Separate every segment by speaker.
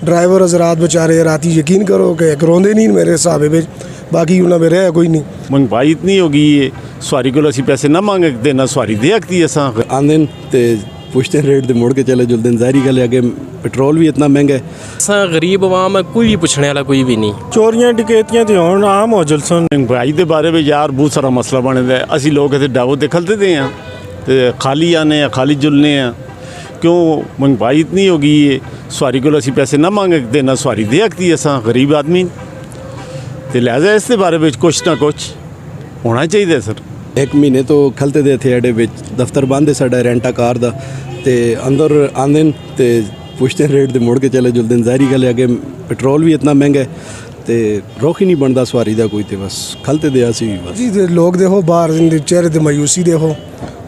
Speaker 1: Driver हजरात बेचारे राती यकीन करो कि रोंदे नहीं मेरे हिसाब में, बाकी उन्हें में रहा कोई नहीं।
Speaker 2: महंगाई इतनी हो गई है, सवारी को असी पैसे ना मांगे देना सवारी दे आती है।
Speaker 3: आंदे ते पुछते रेट दे मुड़ के चले जुलते ज़ाहिरी गल है कि पेट्रोल भी इतना महंगा है।
Speaker 4: असा गरीब आवाम है, कोई भी पुछने वाला कोई भी नहीं।
Speaker 5: चोरियां डकैतियां तो हुण आम हो जुलसन।
Speaker 2: महंगाई के बारे में यार बहुत सारा मसला बने दा। असी लोग इतने डावो ते खलते दे हैं ते खाली आने हैं, खाली जुलने हैं। क्यों महंगाई इतनी हो गई है, सवारी को असी पैसे ना मांगे देना सवारी दे आती है। गरीब आदमी तो लिहाजा इस बारे में कुछ ना कुछ होना चाहिए सर।
Speaker 3: एक महीने तो खलते दे थे अड्डे विच, दफ्तर बंद है साडा रेंटा कार दा, ते अंदर आंदे ते पुछते रेट दे मुड़ के चले जुलते। ज़ाहिरी गल है कि पेट्रोल भी इतना महंगा है ते रोक ही नहीं बनता सवारी दा कोई, तो बस खलते दे असी भी बस।
Speaker 1: जी लोग देखो बाहर चेहरे ते मायूसी देखो,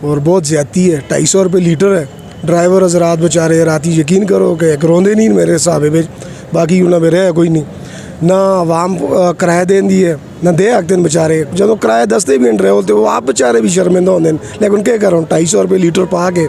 Speaker 1: और बहुत ज़्यादती है। 250 रुपये लीटर है। ड्राइवर हजरात बेचारे राती यकीन करो कि रोंदे नहीं मेरे हिसाब में, बाकी उन्हें में रहा कोई नहीं। ना आवाम किराया देंदी है ना दे आखते हैं बेचारे। जो किराया दसते भी रहे होते वो आप बेचारे भी शर्मिंदा होंगे, लेकिन क्या करो 250 रुपये लीटर पा के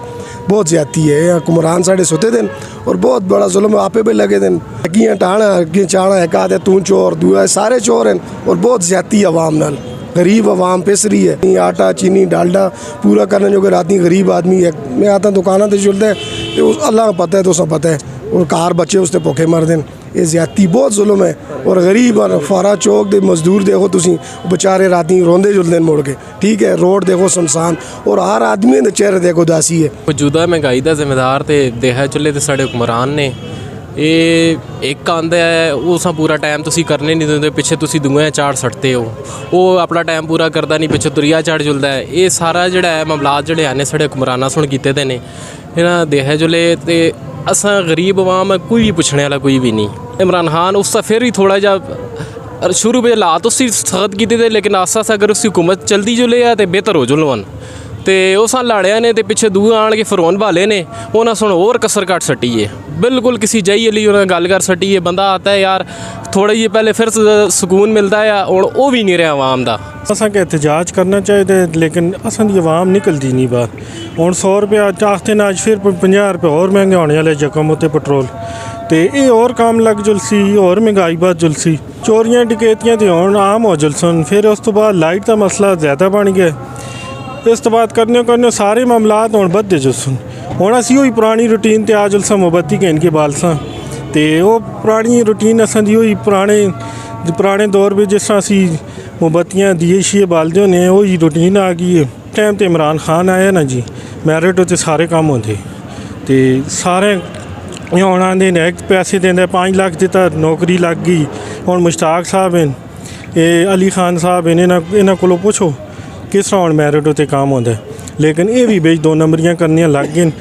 Speaker 1: बहुत ज़्यादती है। हुक्मरान साढ़े सुते दिन और बहुत बड़ा जुल्म आपे पे लगे दिन। कियाँ टाणा कि चाणा एक आधे तू चोर दूआ सारे चोर हैं, और बहुत ज़्यादती आवाम नाल। गरीब आवाम पिस रही है। आटा चीनी डालडा पूरा करने जो कि राती गरीब आदमी है। मैं आता दुकाना से जुलता है तो अल्लाह को पता है, तो सब पता है, और कार बच्चे उससे भुखे मर दें। ये ज़्यादती बहुत जुल्म है। और गरीब और फारा चौक दे मजदूर देखो तुसी बेचारे राती रोंदे जुलते मुड़ के, ठीक है। रोड देखो सुनसान, और हर आदमी के चेहरे देखो उदासी है।
Speaker 4: मौजूदा महंगाई का जिम्मेदार तो देहा चुले तो साढ़े हुक्मरान ने। ये एक आंदा है उस पूरा टाइम तुसी करने नहीं देंगे, पिछे तुसी दुआं चाड़ सटते हो। वो अपना टाइम पूरा करता नहीं, पिछे तुरिया चाड़ जुलता है। ये सारा जोड़ा है मामलात जोड़े आने साढ़े हुक्मराना सुन किते दे ने इन्हां देहा जुले। तो असा गरीब आवाम है, कोई भी पुछने वाला कोई भी नहीं। इमरान खान उसका फिर ही थोड़ा जा शुरू में हालात उसकी सख्त किए थे, लेकिन आस्ता आस्ता अगर उसकी हुकूमत चलती जुले है तो बेहतर हो जुलवन। तो उस लाड़िया ने तो पिछे दूए आन के फिरौन भाले ने उन्हें सुन होर कसर घट सटी है। बिल्कुल किसी जाइए अली उन्हें गल कर सटी है। बंदा आता है यार थोड़ा जी पहले फिर सुकून मिलता है, और वो भी नहीं रहा आवाम का।
Speaker 5: असा के एहतजाज करना चाहिए, लेकिन असन की आवाम निकलती नहीं बाहर। हुण 100 रुपये आखते ना, अज फिर 50 रुपये और महंगे होने वाले जख्म उत्ते पेट्रोल। तो ये और काम लग जुलसी, और महंगाई बाद जुलसी। चोरियां डकैतियां तो हुण आम हो जुलसन। फिर उस तो बाद लाइट का मसला ज़्यादा बन गया। इस तो बाद करने सारे मामलात हुण बधदे जुलसन। हुण असी वही पुरानी रूटीन ते आ जुलसा मोमबत्ती घेन के बालसा। तो वो पुरानी रूटीन असां दी वही पुराने दौर में जिस तरह असी मोमबत्तियाँ दिए शिए बालते होने, वही रूटीन आ गई है। टाइम तो इमरान खान आया ना जी, मैरिट उत्ते सारे काम होंदे। तो सारे हुण आंदे ने पैसे देंदे 5 लाख दिता नौकरी लग गई। हुण मुश्ताक साहब हैं, ये अली खान साहब हैं, इन्हां कोलों पुछो किस तरह हुण मैरिट उत्ते काम होंदा है। लेकिन ये भी बेच 2 नंबरियां करनियां लग गए।